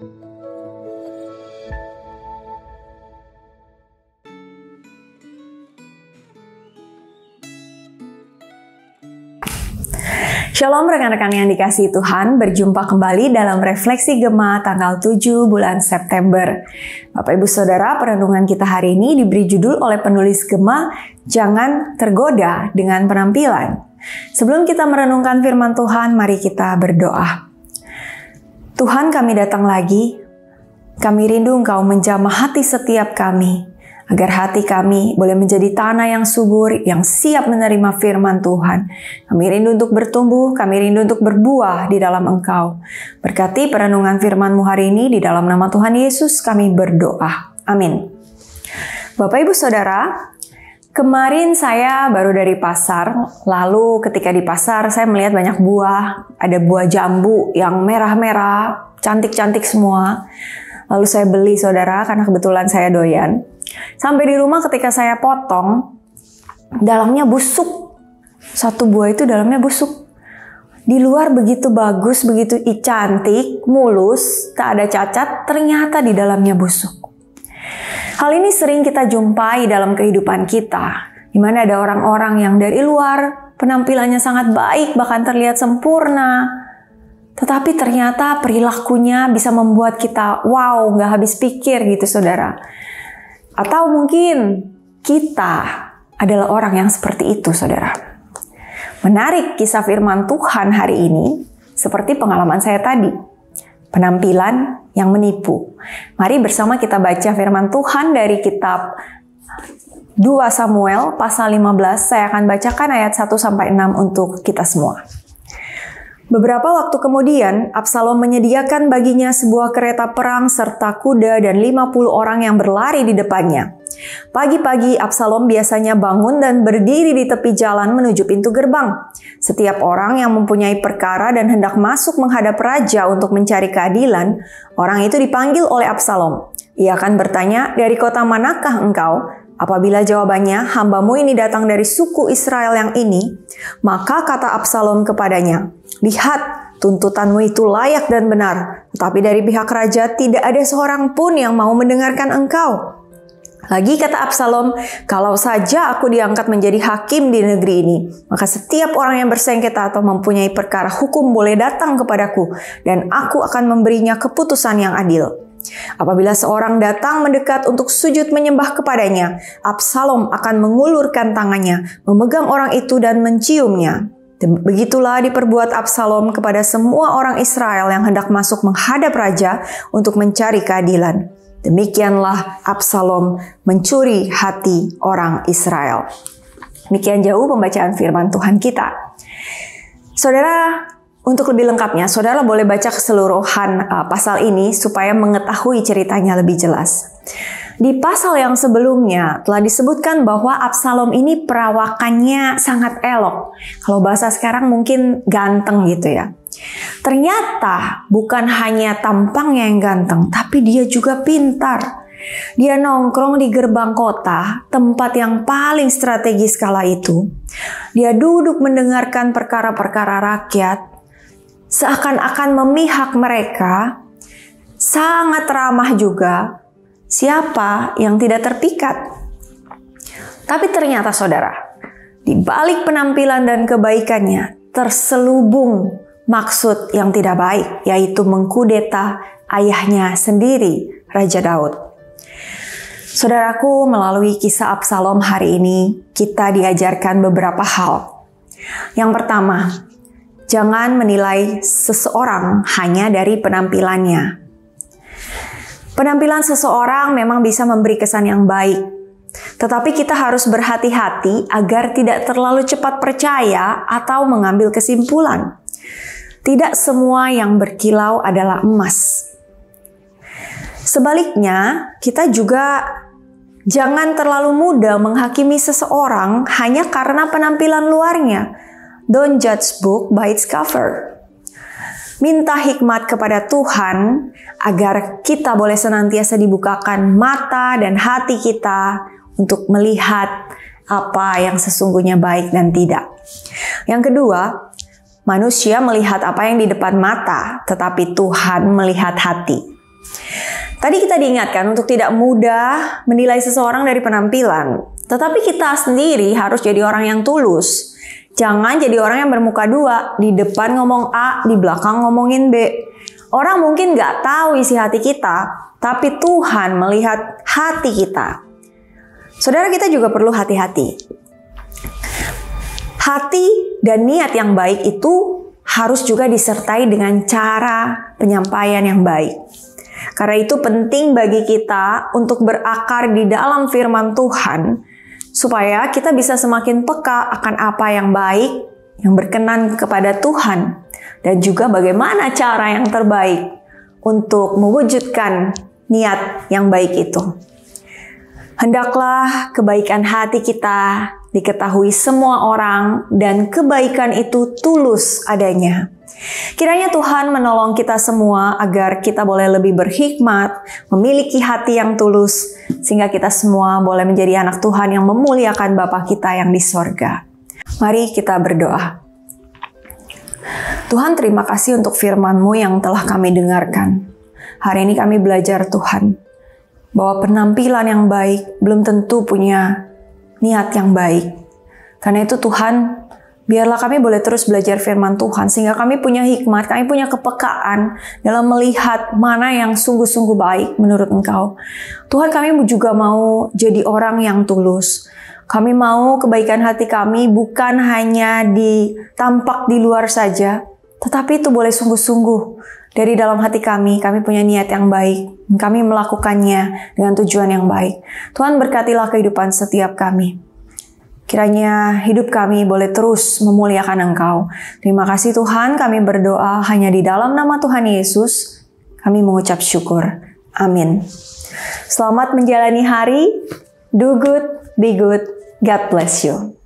Shalom rekan-rekan yang dikasihi Tuhan, berjumpa kembali dalam Refleksi Gema tanggal 7 bulan September. Bapak Ibu Saudara, perenungan kita hari ini diberi judul oleh penulis Gema, Jangan Tergoda dengan Penampilan. Sebelum kita merenungkan firman Tuhan, mari kita berdoa. Tuhan, kami datang lagi. Kami rindu Engkau menjamah hati setiap kami, agar hati kami boleh menjadi tanah yang subur, yang siap menerima firman Tuhan. Kami rindu untuk bertumbuh, kami rindu untuk berbuah di dalam Engkau. Berkati perenungan firman-Mu hari ini, di dalam nama Tuhan Yesus kami berdoa. Amin. Bapak Ibu Saudara, kemarin saya baru dari pasar, lalu ketika di pasar saya melihat banyak buah, ada buah jambu yang merah-merah, cantik-cantik semua. Lalu saya beli saudara, karena kebetulan saya doyan. Sampai di rumah ketika saya potong, dalamnya busuk. Satu buah itu dalamnya busuk. Di luar begitu bagus, begitu cantik, mulus, tak ada cacat, ternyata di dalamnya busuk. Hal ini sering kita jumpai dalam kehidupan kita, di mana ada orang-orang yang dari luar penampilannya sangat baik, bahkan terlihat sempurna. Tetapi ternyata perilakunya bisa membuat kita wow, gak habis pikir gitu saudara. Atau mungkin kita adalah orang yang seperti itu, saudara. Menarik kisah firman Tuhan hari ini, seperti pengalaman saya tadi. Penampilan yang menipu. Mari bersama kita baca firman Tuhan dari kitab 2 Samuel pasal 15. Saya akan bacakan ayat 1-6 untuk kita semua. Beberapa waktu kemudian, Absalom menyediakan baginya sebuah kereta perang serta kuda dan 50 orang yang berlari di depannya. Pagi-pagi, Absalom biasanya bangun dan berdiri di tepi jalan menuju pintu gerbang. Setiap orang yang mempunyai perkara dan hendak masuk menghadap raja untuk mencari keadilan, orang itu dipanggil oleh Absalom. Ia akan bertanya, "Dari kota manakah engkau?" Apabila jawabannya, "Hambamu ini datang dari suku Israel yang ini," maka kata Absalom kepadanya, "Lihat, tuntutanmu itu layak dan benar, tetapi dari pihak raja tidak ada seorang pun yang mau mendengarkan engkau." Lagi kata Absalom, "Kalau saja aku diangkat menjadi hakim di negeri ini, maka setiap orang yang bersengketa atau mempunyai perkara hukum boleh datang kepadaku, dan aku akan memberinya keputusan yang adil." Apabila seorang datang mendekat untuk sujud menyembah kepadanya, Absalom akan mengulurkan tangannya, memegang orang itu dan menciumnya. Begitulah diperbuat Absalom kepada semua orang Israel yang hendak masuk menghadap raja untuk mencari keadilan. Demikianlah Absalom mencuri hati orang Israel. Demikian jauh pembacaan firman Tuhan kita. Saudara, untuk lebih lengkapnya, saudara boleh baca keseluruhan pasal ini supaya mengetahui ceritanya lebih jelas. Di pasal yang sebelumnya telah disebutkan bahwa Absalom ini perawakannya sangat elok. Kalau bahasa sekarang mungkin ganteng gitu ya. Ternyata bukan hanya tampangnya yang ganteng, tapi dia juga pintar. Dia nongkrong di gerbang kota, tempat yang paling strategis kala itu. Dia duduk mendengarkan perkara-perkara rakyat, seakan-akan memihak mereka, sangat ramah juga. Siapa yang tidak terpikat? Tapi ternyata saudara, di balik penampilan dan kebaikannya terselubung maksud yang tidak baik, yaitu mengkudeta ayahnya sendiri, Raja Daud. Saudaraku, melalui kisah Absalom hari ini, kita diajarkan beberapa hal. Yang pertama, jangan menilai seseorang hanya dari penampilannya. Penampilan seseorang memang bisa memberi kesan yang baik, tetapi kita harus berhati-hati agar tidak terlalu cepat percaya atau mengambil kesimpulan. Tidak semua yang berkilau adalah emas. Sebaliknya, kita juga jangan terlalu mudah menghakimi seseorang hanya karena penampilan luarnya. Don't judge book by its cover. Minta hikmat kepada Tuhan agar kita boleh senantiasa dibukakan mata dan hati kita untuk melihat apa yang sesungguhnya baik dan tidak. Yang kedua, manusia melihat apa yang di depan mata, tetapi Tuhan melihat hati. Tadi kita diingatkan untuk tidak mudah menilai seseorang dari penampilan, tetapi kita sendiri harus jadi orang yang tulus. Jangan jadi orang yang bermuka dua, di depan ngomong A, di belakang ngomongin B. Orang mungkin nggak tahu isi hati kita, tapi Tuhan melihat hati kita. Saudara, kita juga perlu hati-hati. Hati dan niat yang baik itu harus juga disertai dengan cara penyampaian yang baik. Karena itu penting bagi kita untuk berakar di dalam firman Tuhan, supaya kita bisa semakin peka akan apa yang baik, yang berkenan kepada Tuhan, dan juga bagaimana cara yang terbaik untuk mewujudkan niat yang baik itu. Hendaklah kebaikan hati kita diketahui semua orang, dan kebaikan itu tulus adanya. Kiranya Tuhan menolong kita semua agar kita boleh lebih berhikmat, memiliki hati yang tulus, sehingga kita semua boleh menjadi anak Tuhan yang memuliakan Bapa kita yang di sorga. Mari kita berdoa. Tuhan, terima kasih untuk firman-Mu yang telah kami dengarkan. Hari ini kami belajar, Tuhan, bahwa penampilan yang baik belum tentu punya niat yang baik. Karena itu Tuhan, biarlah kami boleh terus belajar firman Tuhan, sehingga kami punya hikmat, kami punya kepekaan dalam melihat mana yang sungguh-sungguh baik menurut Engkau. Tuhan, kami juga mau jadi orang yang tulus. Kami mau kebaikan hati kami bukan hanya tampak di luar saja, tetapi itu boleh sungguh-sungguh dari dalam hati kami punya niat yang baik. Kami melakukannya dengan tujuan yang baik. Tuhan, berkatilah kehidupan setiap kami. Kiranya hidup kami boleh terus memuliakan Engkau. Terima kasih Tuhan, kami berdoa hanya di dalam nama Tuhan Yesus. Kami mengucap syukur. Amin. Selamat menjalani hari. Do good, be good. God bless you.